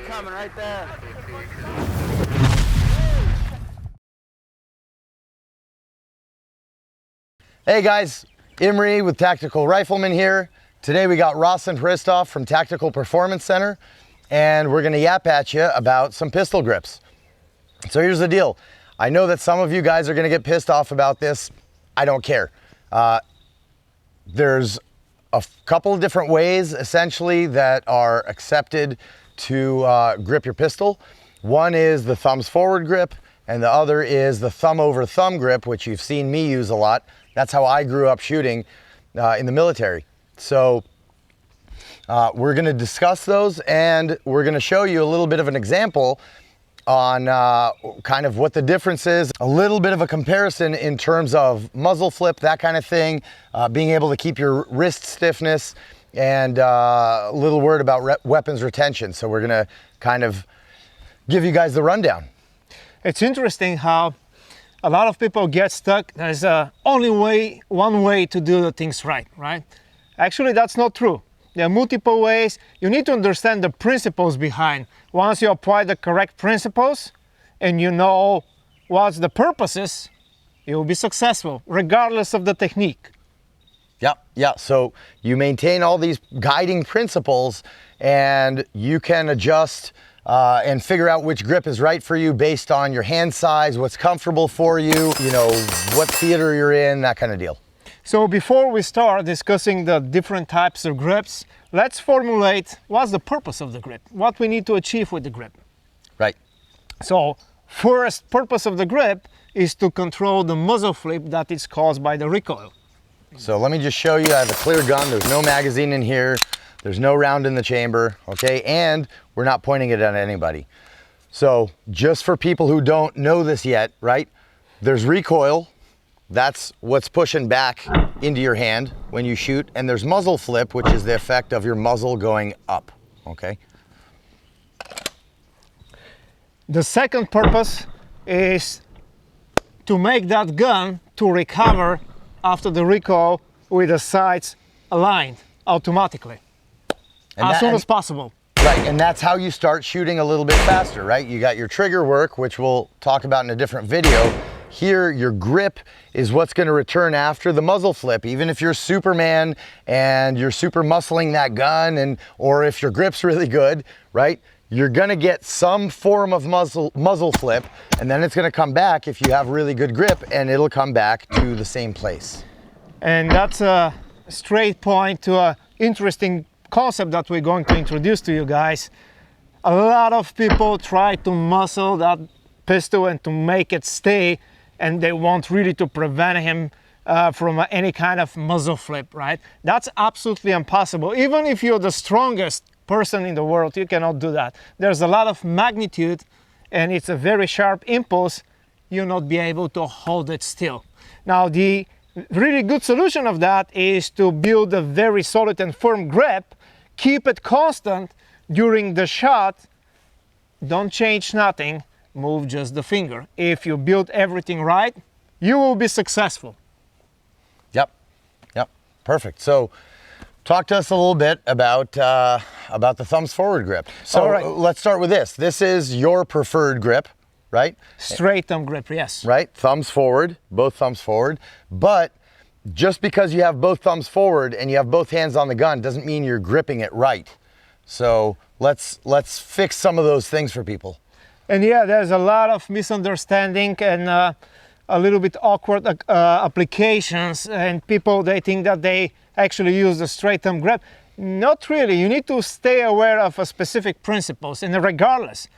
coming right there. Hey guys, Imre with Tactical Rifleman here. Today we got Ross and Christoph from Tactical Performance Center, and we're gonna yap at you about some pistol grips. So here's the deal. I know that some of you guys are gonna get pissed off about this. I don't care. There's a couple of different ways essentially that are accepted to grip your pistol. One is the thumbs forward grip, and the other is the thumb over thumb grip, which you've seen me use a lot. That's how I grew up shooting in the military. So we're gonna discuss those, and we're gonna show you a little bit of an example on kind of what the difference is, a little bit of a comparison in terms of muzzle flip, that kind of thing, being able to keep your wrist stiffness, and a little word about weapons retention. So we're gonna kind of give you guys the rundown. It's interesting how a lot of people get stuck. There's only one way to do the things right? Actually, that's not true. There are multiple ways. You need to understand the principles behind. Once you apply the correct principles and you know what's the purposes, you'll be successful, regardless of the technique. Yeah. So you maintain all these guiding principles, and you can adjust and figure out which grip is right for you based on your hand size, what's comfortable for you, you know, what theater you're in, that kind of deal. So before we start discussing the different types of grips, let's formulate what's the purpose of the grip, what we need to achieve with the grip. Right. So first purpose of the grip is to control the muzzle flip that is caused by the recoil. So let me just show you, I have a clear gun, there's no magazine in here, there's no round in the chamber, okay? And we're not pointing it at anybody. So just for people who don't know this yet, right? There's recoil, that's what's pushing back into your hand when you shoot, and there's muzzle flip, which is the effect of your muzzle going up, okay? The second purpose is to make that gun to recover after the recoil with the sights aligned automatically, as soon as possible. Right, and that's how you start shooting a little bit faster, right? You got your trigger work, which we'll talk about in a different video. Here, your grip is what's going to return after the muzzle flip. Even if you're Superman and you're super muscling that gun, or if your grip's really good, right? You're going to get some form of muzzle flip, and then it's going to come back if you have really good grip, and it'll come back to the same place. And that's a straight point to an interesting concept that we're going to introduce to you guys. A lot of people try to muscle that pistol and to make it stay, and they want really to prevent him from any kind of muzzle flip, right? That's absolutely impossible. Even if you're the strongest person in the world, you cannot do that. There's a lot of magnitude, and it's a very sharp impulse. You'll not be able to hold it still. Now, the really good solution of that is to build a very solid and firm grip, keep it constant during the shot, don't change nothing, move just the finger. If you build everything right, you will be successful. Yep, perfect. So talk to us a little bit about the thumbs forward grip. So let's start with this. This is your preferred grip, right? Straight thumb grip, yes. Right, thumbs forward, both thumbs forward. But just because you have both thumbs forward and you have both hands on the gun doesn't mean you're gripping it right. So let's fix some of those things for people. And yeah, there's a lot of misunderstanding and a little bit awkward applications, and people, they think that they actually use the straight thumb grip. Not really. You need to stay aware of a specific principles, and regardless,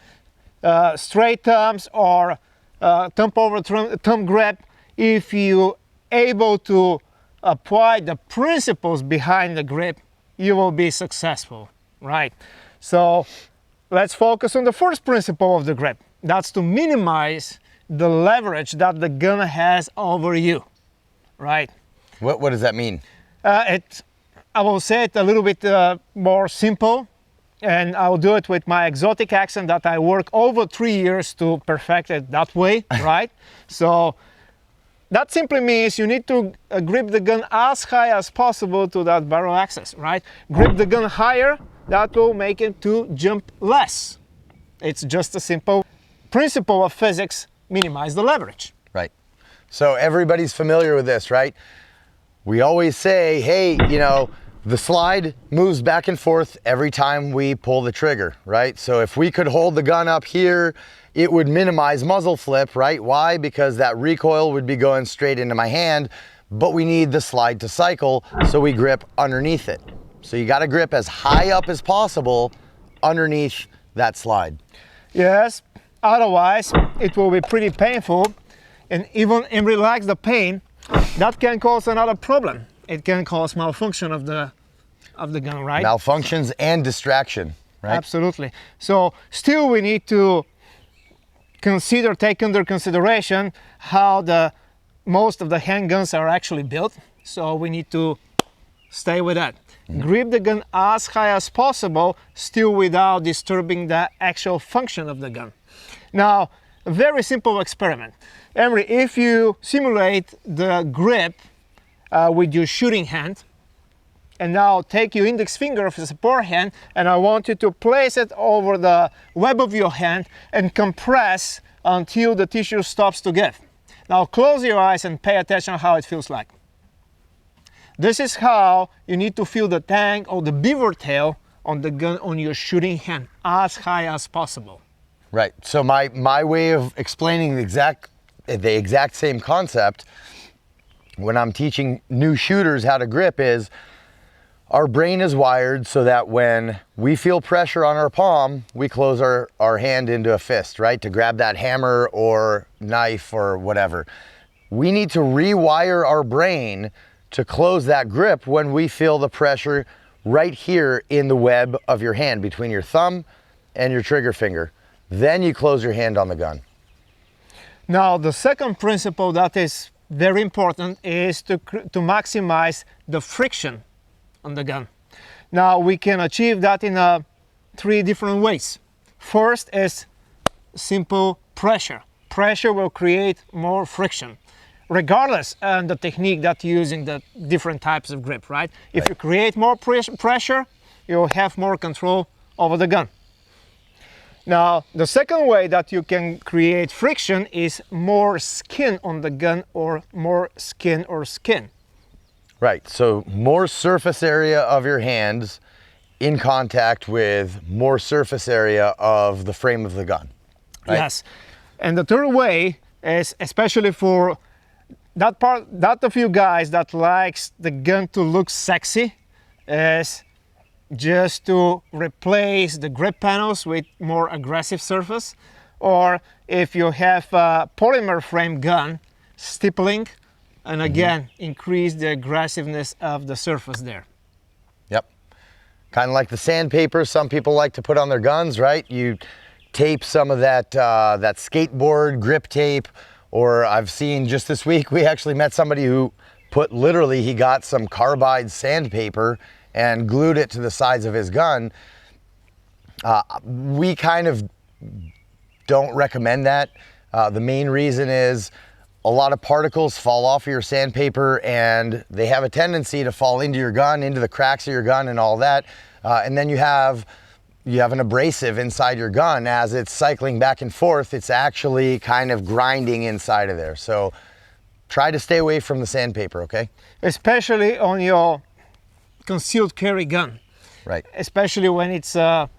straight thumbs or thumb over thumb grip, if you able to apply the principles behind the grip, you will be successful, right? So let's focus on the first principle of the grip. That's to minimize the leverage that the gun has over you, right? What does that mean? I will say it a little bit more simple, and I'll do it with my exotic accent that I work over 3 years to perfect it that way, right? So that simply means you need to grip the gun as high as possible to that barrel access, right? Grip the gun higher, that will make it to jump less, It's just a simple principle of physics, minimize the leverage. Right. So everybody's familiar with this, right? We always say, hey, you know, the slide moves back and forth every time we pull the trigger, right? So if we could hold the gun up here, it would minimize muzzle flip, right? Why? Because that recoil would be going straight into my hand, but we need the slide to cycle, so we grip underneath it. So you gotta grip as high up as possible underneath that slide. Yes, otherwise it will be pretty painful, and even in relax the pain, that can cause another problem. It can cause malfunction of the gun, right? Malfunctions and distraction, right? Absolutely. So still we need to take under consideration how most of the handguns are actually built. So we need to stay with that. Grip the gun as high as possible, still without disturbing the actual function of the gun. Now, a very simple experiment. Emery, if you simulate the grip with your shooting hand, and now take your index finger of the support hand, and I want you to place it over the web of your hand and compress until the tissue stops to give. Now close your eyes and pay attention how it feels like. This is how you need to feel the tang or the beaver tail on the gun on your shooting hand, as high as possible. Right. So my way of explaining the exact same concept when I'm teaching new shooters how to grip is, our brain is wired so that when we feel pressure on our palm, we close our hand into a fist, right? To grab that hammer or knife or whatever. We need to rewire our brain to close that grip when we feel the pressure right here in the web of your hand, between your thumb and your trigger finger. Then you close your hand on the gun. Now, the second principle that is very important is to maximize the friction on the gun. Now, we can achieve that in 3 different ways. First is simple pressure. Pressure will create more friction, regardless of the technique that you're using, the different types of grip, right? If you create more pressure, you'll have more control over the gun. Now, the second way that you can create friction is more skin on the gun, or more skin or skin. Right, so more surface area of your hands in contact with more surface area of the frame of the gun. Right? Yes, and the third way is, especially for that of you guys that likes the gun to look sexy, is just to replace the grip panels with more aggressive surface, or if you have a polymer frame gun, stippling, and again increase the aggressiveness of the surface there. Yep, kind of like the sandpaper some people like to put on their guns, right? You tape some of that that skateboard grip tape, or I've seen just this week we actually met somebody who he got some carbide sandpaper and glued it to the sides of his gun. We kind of don't recommend that. The main reason is a lot of particles fall off of your sandpaper, and they have a tendency to fall into your gun, into the cracks of your gun and all that. And then you have an abrasive inside your gun. As it's cycling back and forth, it's actually kind of grinding inside of there. So try to stay away from the sandpaper, okay? Especially on your concealed carry gun. Right. Especially when it's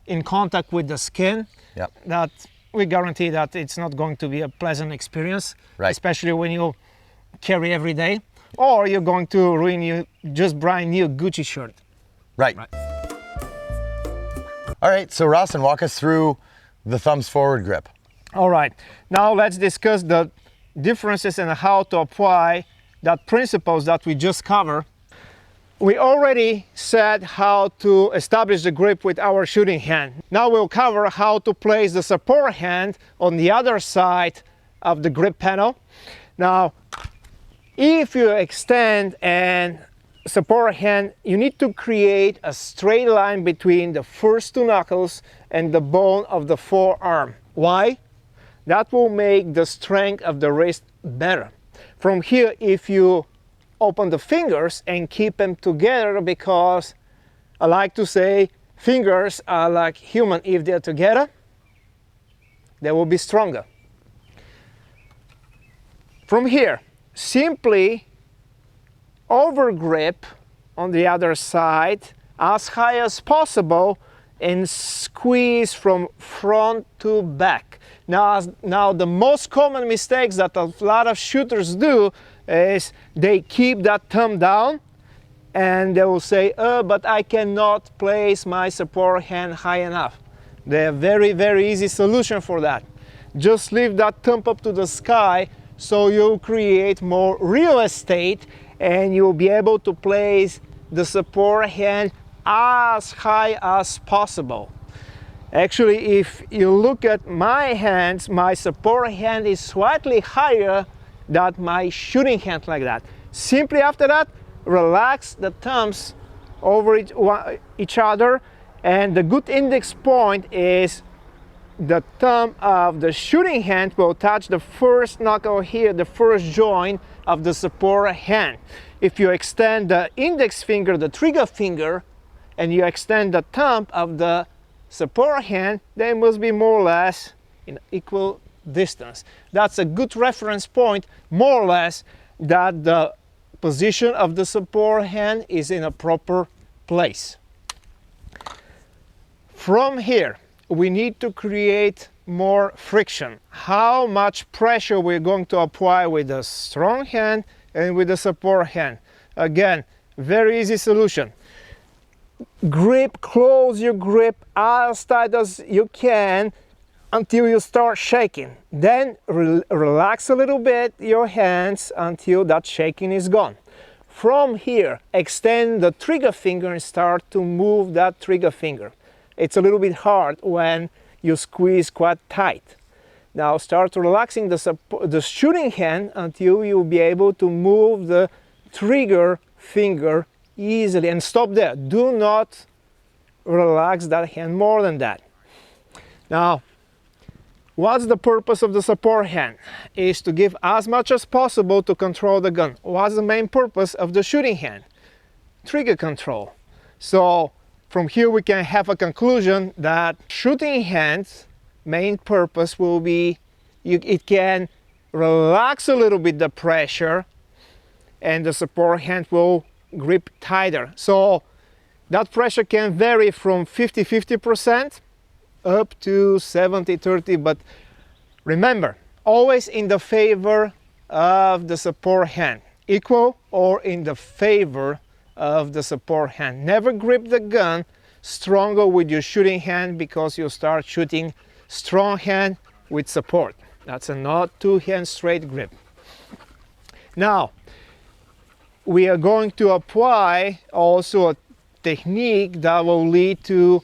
in contact with the skin. Yep. That we guarantee that it's not going to be a pleasant experience. Right. Especially when you carry every day, or you're going to ruin your just brand new Gucci shirt. Right. All right, so Rossin, walk us through the thumbs forward grip. All right, now let's discuss the differences and how to apply that principles that we just covered. We already said how to establish the grip with our shooting hand. Now we'll cover how to place the support hand on the other side of the grip panel. Now, if you extend and support hand, you need to create a straight line between the first 2 knuckles and the bone of the forearm. Why? That will make the strength of the wrist better. From here, if you open the fingers and keep them together, because I like to say fingers are like human. If they're together, they will be stronger. From here, simply overgrip on the other side as high as possible and squeeze from front to back. Now the most common mistakes that a lot of shooters do is they keep that thumb down and they will say, oh, but I cannot place my support hand high enough. They have very easy solution for that. Just lift that thumb up to the sky so you'll create more real estate and you'll be able to place the support hand as high as possible. Actually, if you look at my hands, my support hand is slightly higher than my shooting hand like that. Simply after that, relax the thumbs over each other, and the good index point is the thumb of the shooting hand will touch the first knuckle here, the first joint of the support hand. If you extend the index finger, the trigger finger, and you extend the thumb of the support hand, they must be more or less in equal distance. That's a good reference point, more or less, that the position of the support hand is in a proper place. From here, we need to create more friction. How much pressure we're going to apply with the strong hand and with the support hand. Again, very easy solution. Close your grip as tight as you can until you start shaking. Then relax a little bit your hands until that shaking is gone. From here, extend the trigger finger and start to move that trigger finger. It's a little bit hard when you squeeze quite tight. Now start relaxing the shooting hand until you'll be able to move the trigger finger easily, and stop there. Do not relax that hand more than that. Now, what's the purpose of the support hand? Is to give as much as possible to control the gun. What's the main purpose of the shooting hand? Trigger control. So from here we can have a conclusion that shooting hand's main purpose will be it can relax a little bit the pressure and the support hand will grip tighter. So that pressure can vary from 50% up to 70-30, but remember, always in the favor of the support hand, equal or in the favor of the support hand. Never grip the gun stronger with your shooting hand because you start shooting strong hand with support. That's a not two-hand straight grip. Now, we are going to apply also a technique that will lead to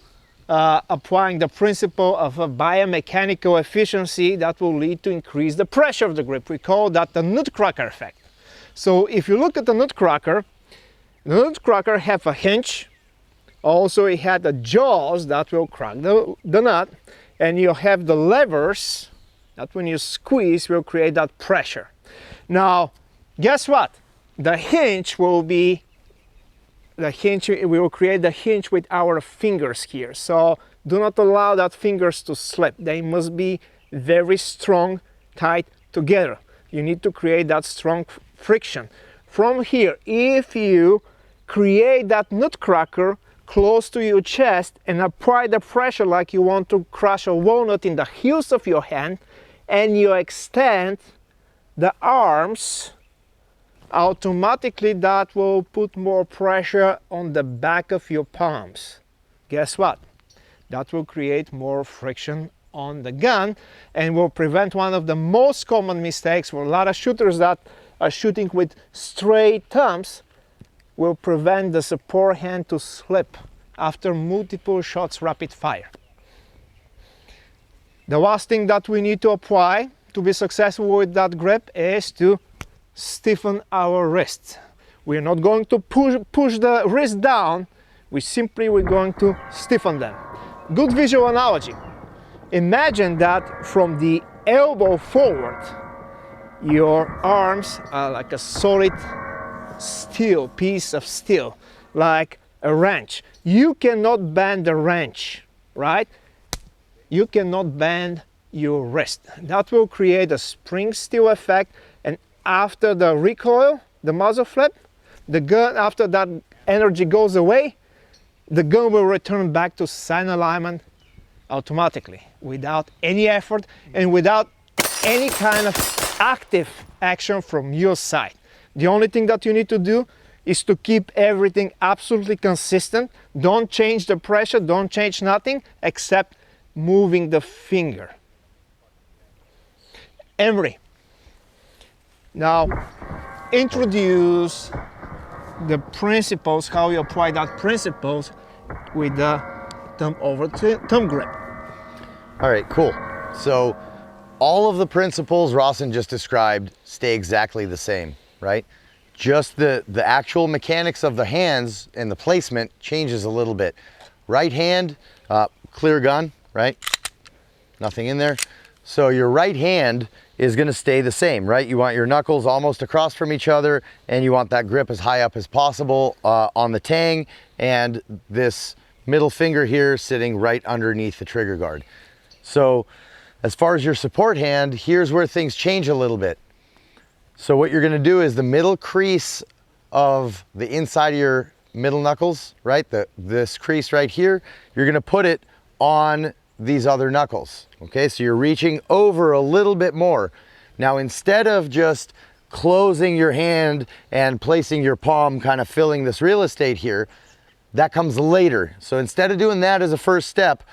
applying the principle of a biomechanical efficiency that will lead to increase the pressure of the grip. We call that the nutcracker effect. So if you look at the nutcracker have a hinge. Also it had the jaws that will crack the nut, and you have the levers that when you squeeze will create that pressure. Now guess what? The hinge will be we will create the hinge with our fingers here. So do not allow that fingers to slip. They must be very strong, tight together. You need to create that strong friction. From here, if you create that nutcracker close to your chest and apply the pressure like you want to crush a walnut in the heels of your hand, and you extend the arms, automatically that will put more pressure on the back of your palms. Guess what? That will create more friction on the gun and will prevent one of the most common mistakes for a lot of shooters that are shooting with straight thumbs. Will prevent the support hand to slip after multiple shots rapid fire. The last thing that we need to apply to be successful with that grip is to stiffen our wrists. We're not going to push the wrist down, we're going to stiffen them. Good visual analogy. Imagine that from the elbow forward, your arms are like a solid steel, piece of steel, like a wrench. You cannot bend the wrench, right? You cannot bend your wrist. That will create a spring steel effect, and after the recoil, the muzzle flip, the gun, after that energy goes away, the gun will return back to side alignment automatically, without any effort and without any kind of active action from your side. The only thing that you need to do is to keep everything absolutely consistent. Don't change the pressure, don't change nothing except moving the finger. Emery, now introduce the principles, how you apply that principles with the thumb over thumb grip. All right, cool. So all of the principles Rawson just described stay exactly the same, right? Just the actual mechanics of the hands and the placement changes a little bit. Right hand, clear gun, right? Nothing in there. So your right hand is gonna stay the same, right? You want your knuckles almost across from each other, and you want that grip as high up as possible on the tang, and this middle finger here sitting right underneath the trigger guard. So as far as your support hand, here's where things change a little bit. So what you're gonna do is the middle crease of the inside of your middle knuckles, right? This crease right here, you're gonna put it on these other knuckles, okay? So you're reaching over a little bit more. Now, instead of just closing your hand and placing your palm, kind of filling this real estate here, that comes later. So instead of doing that as a first step,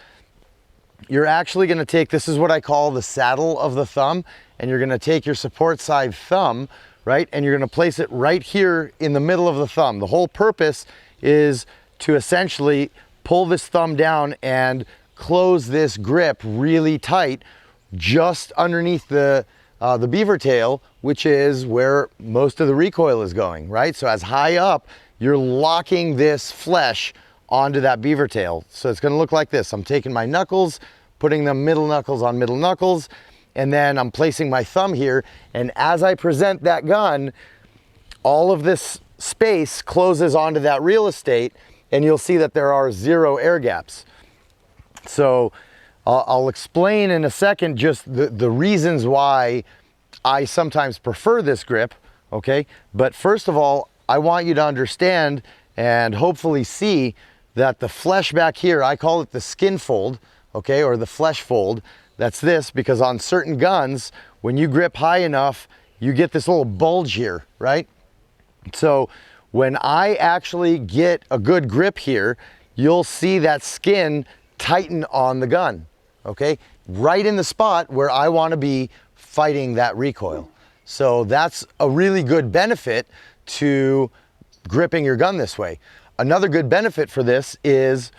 you're actually gonna take, this is what I call the saddle of the thumb, and you're gonna take your support side thumb, right? And you're gonna place it right here in the middle of the thumb. The whole purpose is to essentially pull this thumb down and close this grip really tight just underneath the beaver tail, which is where most of the recoil is going, right? So as high up, you're locking this flesh onto that beaver tail. So it's gonna look like this. I'm taking my knuckles, putting the middle knuckles on middle knuckles, and then I'm placing my thumb here. And as I present that gun, all of this space closes onto that real estate, and you'll see that there are 0 air gaps. So I'll explain in a second just the reasons why I sometimes prefer this grip, okay? But first of all, I want you to understand and hopefully see that the flesh back here, I call it the skin fold, okay, or the flesh fold. That's this, because on certain guns, when you grip high enough, you get this little bulge here, right? So when I actually get a good grip here, you'll see that skin tighten on the gun, okay? Right in the spot where I want to be fighting that recoil. So that's a really good benefit to gripping your gun this way. Another good benefit for this is,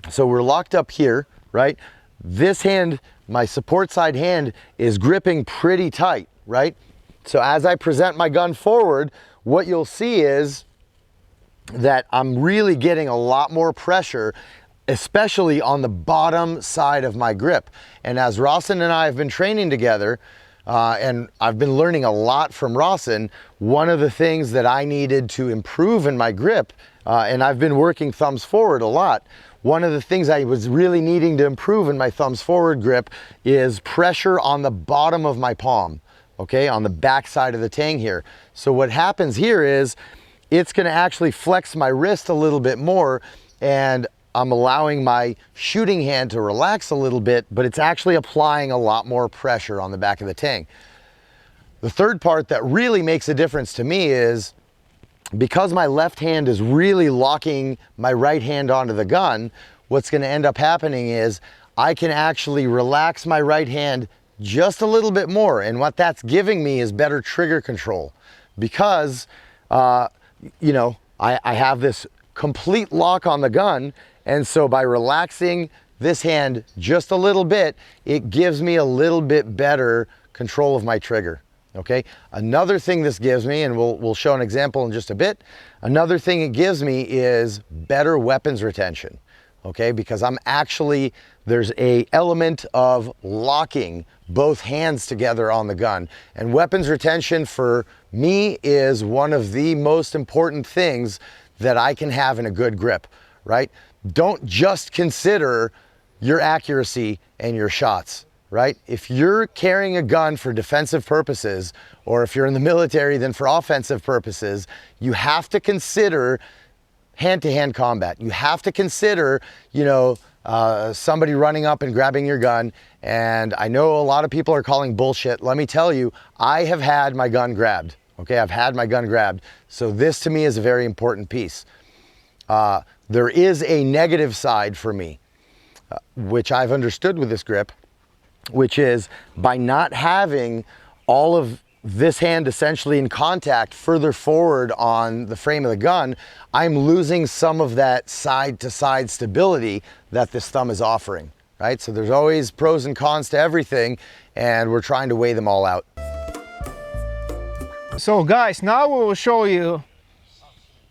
so we're locked up here, right? This hand, my support side hand, is gripping pretty tight, right? So as I present my gun forward, what you'll see is that I'm really getting a lot more pressure, especially on the bottom side of my grip. And as Rawson and I have been training together, and I've been learning a lot from Rawson, one of the things that I needed to improve in my grip, and I've been working thumbs forward a lot, one of the things I was really needing to improve in my thumbs forward grip is pressure on the bottom of my palm, okay, on the back side of the tang here. So what happens here is it's gonna actually flex my wrist a little bit more, and I'm allowing my shooting hand to relax a little bit, but it's actually applying a lot more pressure on the back of the tang. The third part that really makes a difference to me is because my left hand is really locking my right hand onto the gun, what's gonna end up happening is I can actually relax my right hand just a little bit more. And what that's giving me is better trigger control because, you know, I have this complete lock on the gun. And so by relaxing this hand just a little bit, it gives me a little bit better control of my trigger, okay? Another thing this gives me, and we'll show an example in just a bit, another thing it gives me is better weapons retention, okay? Because there's a element of locking both hands together on the gun. And weapons retention for me is one of the most important things that I can have in a good grip, right? Don't just consider your accuracy and your shots. right? If you're carrying a gun for defensive purposes, or if you're in the military, then for offensive purposes, you have to consider hand-to-hand combat. You have to consider, somebody running up and grabbing your gun. And I know a lot of people are calling bullshit. Let me tell you, I have had my gun grabbed. Okay, I've had my gun grabbed. So this to me is a very important piece. There is a negative side for me, which I've understood with this grip, which is by not having all of this hand essentially in contact further forward on the frame of the gun, I'm losing some of that side-to-side stability that this thumb is offering, right? So there's always pros and cons to everything, and we're trying to weigh them all out. So guys, now we will show you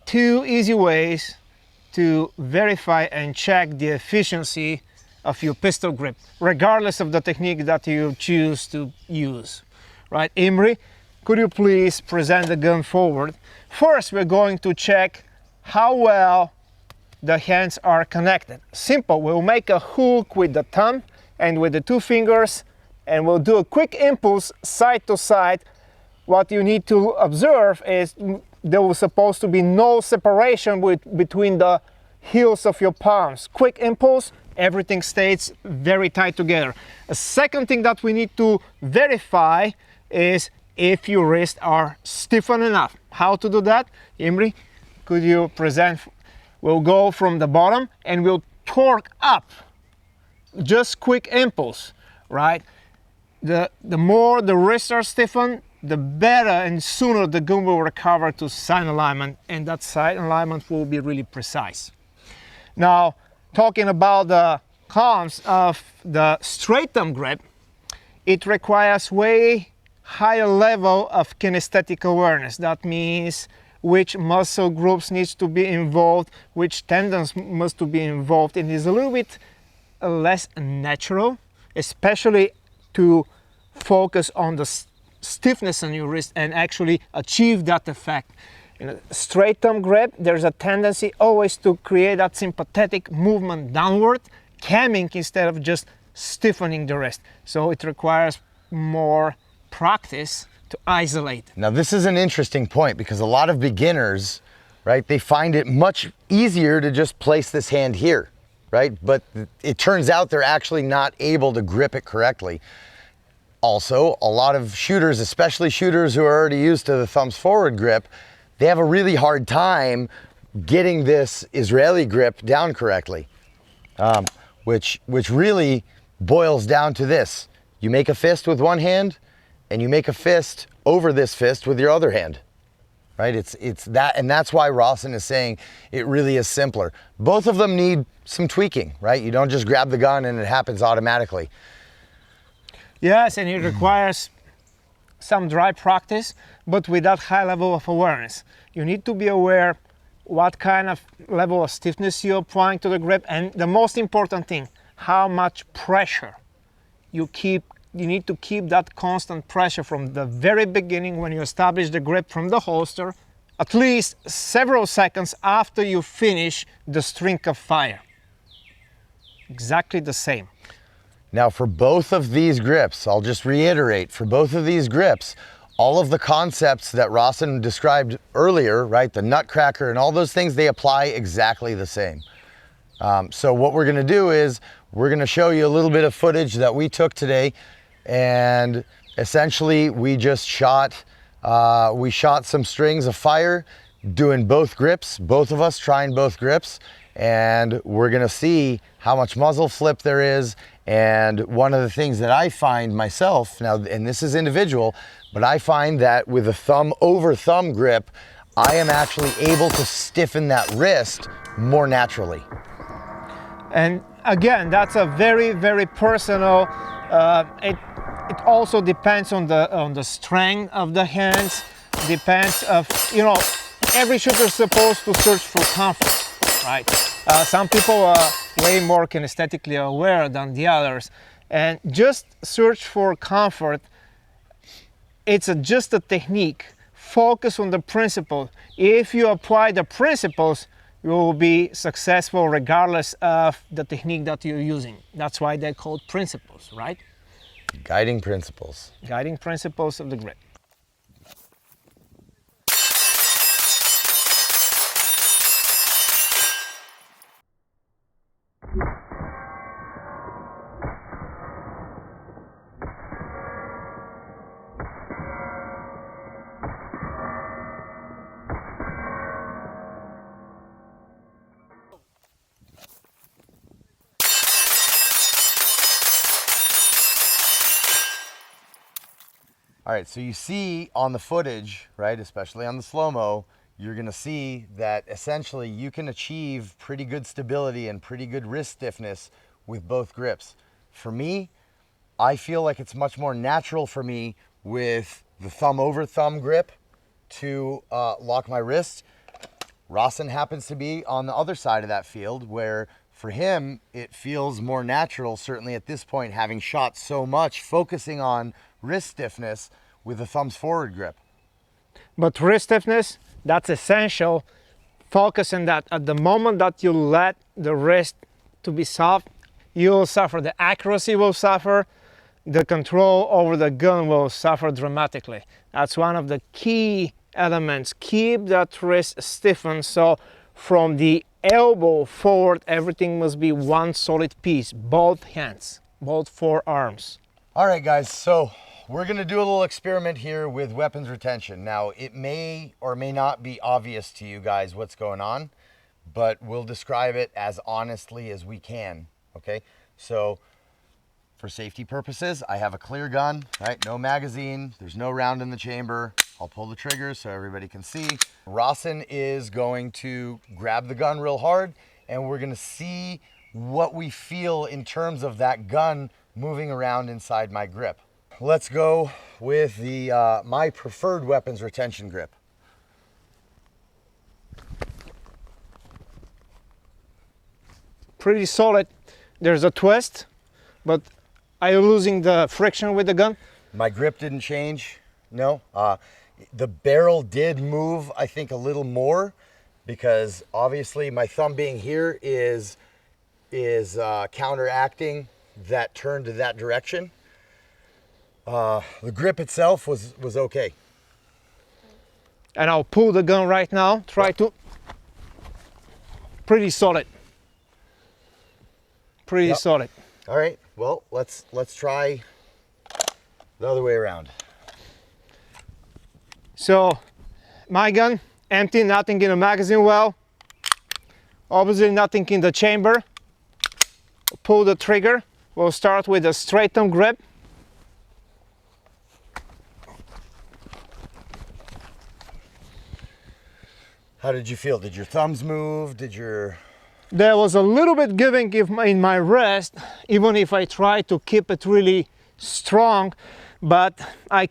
2 easy ways to verify and check the efficiency of your pistol grip, regardless of the technique that you choose to use. Right, Imre, could you please present the gun forward? First, we're going to check how well the hands are connected. Simple, we'll make a hook with the thumb and with the 2 fingers, and we'll do a quick impulse side to side. What you need to observe is there was supposed to be no separation between the heels of your palms. Quick impulse, everything stays very tight together. A second thing that we need to verify is if your wrists are stiffened enough. How to do that? Imre, could you present? We'll go from the bottom and we'll torque up. Just quick impulse, right? The more the wrists are stiffened, the better and sooner the gun will recover to side alignment, and that side alignment will be really precise. Now, talking about the cons of the straight thumb grip, it requires way higher level of kinesthetic awareness. That means which muscle groups needs to be involved, which tendons must to be involved. It is a little bit less natural, especially to focus on the stiffness on your wrist and actually achieve that effect. In a straight thumb grip, there's a tendency always to create that sympathetic movement downward, camming instead of just stiffening the wrist. So it requires more practice to isolate. Now this is an interesting point because a lot of beginners, right, they find it much easier to just place this hand here, right? But it turns out they're actually not able to grip it correctly. Also, a lot of shooters, especially shooters who are already used to the thumbs forward grip, they have a really hard time getting this Israeli grip down correctly, which really boils down to this. You make a fist with one hand and you make a fist over this fist with your other hand, right? It's that, and that's why Rawson is saying it really is simpler. Both of them need some tweaking, right? You don't just grab the gun and it happens automatically. Yes, and it requires some dry practice, but with that high level of awareness. You need to be aware what kind of level of stiffness you're applying to the grip, and the most important thing, how much pressure you keep. You need to keep that constant pressure from the very beginning when you establish the grip from the holster, at least several seconds after you finish the string of fire. Exactly the same. Now for both of these grips, I'll just reiterate, for both of these grips, all of the concepts that Rawson described earlier, right, the nutcracker and all those things, they apply exactly the same. So what we're gonna do is, we're gonna show you a little bit of footage that we took today, and essentially we just shot some strings of fire doing both grips, both of us trying both grips, and we're gonna see how much muzzle flip there is. And one of the things that I find myself, now, and this is individual, but I find that with a thumb over thumb grip, I am actually able to stiffen that wrist more naturally. And again, that's a very, very personal, it also depends on the strength of the hands, depends of, every shooter is supposed to search for comfort, right? Some people are way more kinesthetically aware than the others, and just search for comfort. It's just a technique. Focus on the principle. If you apply the principles, you will be successful regardless of the technique that you're using. That's why they're called principles, right? Guiding principles. Guiding principles of the grip. All right, so you see on the footage, right, especially on the slow-mo, you're gonna see that essentially you can achieve pretty good stability and pretty good wrist stiffness with both grips. For me, I feel like it's much more natural for me with the thumb over thumb grip to lock my wrist. Rawson happens to be on the other side of that field where for him, it feels more natural, certainly at this point, having shot so much, focusing on wrist stiffness with the thumbs forward grip. But wrist stiffness, that's essential. Focus on that. At the moment that you let the wrist to be soft, you'll suffer. The accuracy will suffer. The control over the gun will suffer dramatically. That's one of the key elements. Keep that wrist stiffened, so from the elbow forward, everything must be one solid piece, both hands, both forearms. All right, guys, so we're gonna do a little experiment here with weapons retention. Now, it may or may not be obvious to you guys what's going on, but we'll describe it as honestly as we can, okay? So, for safety purposes, I have a clear gun, right? No magazine, there's no round in the chamber. I'll pull the trigger so everybody can see. Rawson is going to grab the gun real hard, and we're gonna see what we feel in terms of that gun moving around inside my grip. Let's go with the my preferred weapons retention grip. Pretty solid. There's a twist, but are you losing the friction with the gun? My grip didn't change, no. The barrel did move, I think, a little more because obviously my thumb being here is counteracting that turn to that direction. The grip itself was okay. And I'll pull the gun right now. Try to. Pretty solid. Pretty solid. All right. Well, let's try the other way around. So, my gun empty, nothing in the magazine well. Obviously, nothing in the chamber. Pull the trigger. We'll start with a straight thumb grip. How did you feel? Did your thumbs move? There was a little bit giving in my wrist, even if I try to keep it really strong, but I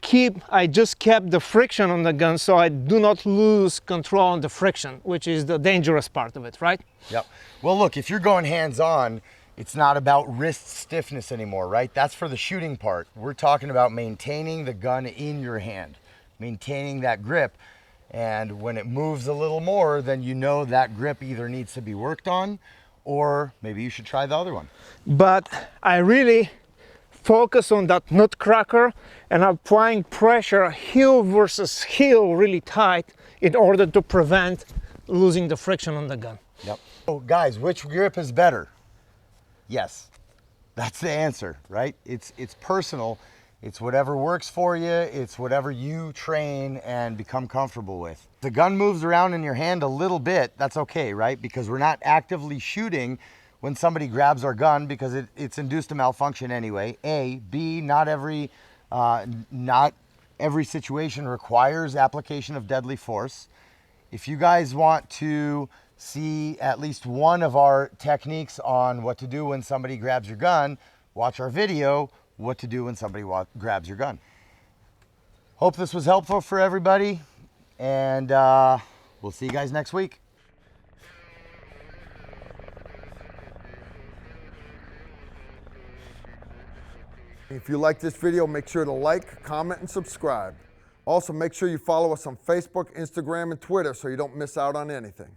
just kept the friction on the gun so I do not lose control on the friction, which is the dangerous part of it, right? Yep. Well, look, if you're going hands-on, it's not about wrist stiffness anymore, right? That's for the shooting part. We're talking about maintaining the gun in your hand, maintaining that grip. And when it moves a little more, then you know that grip either needs to be worked on or maybe you should try the other one. But I really focus on that nutcracker and applying pressure heel versus heel really tight in order to prevent losing the friction on the gun. Yep. So guys, which grip is better? Yes, that's the answer, right? It's personal. It's whatever works for you. It's whatever you train and become comfortable with. The gun moves around in your hand a little bit, that's okay, right? Because we're not actively shooting when somebody grabs our gun because it's induced a malfunction anyway. A, B, not every situation requires application of deadly force. If you guys want to see at least one of our techniques on what to do when somebody grabs your gun, watch our video, what to do when somebody grabs your gun. Hope this was helpful for everybody, and we'll see you guys next week. If you like this video, make sure to like, comment, and subscribe. Also, make sure you follow us on Facebook, Instagram, and Twitter so you don't miss out on anything.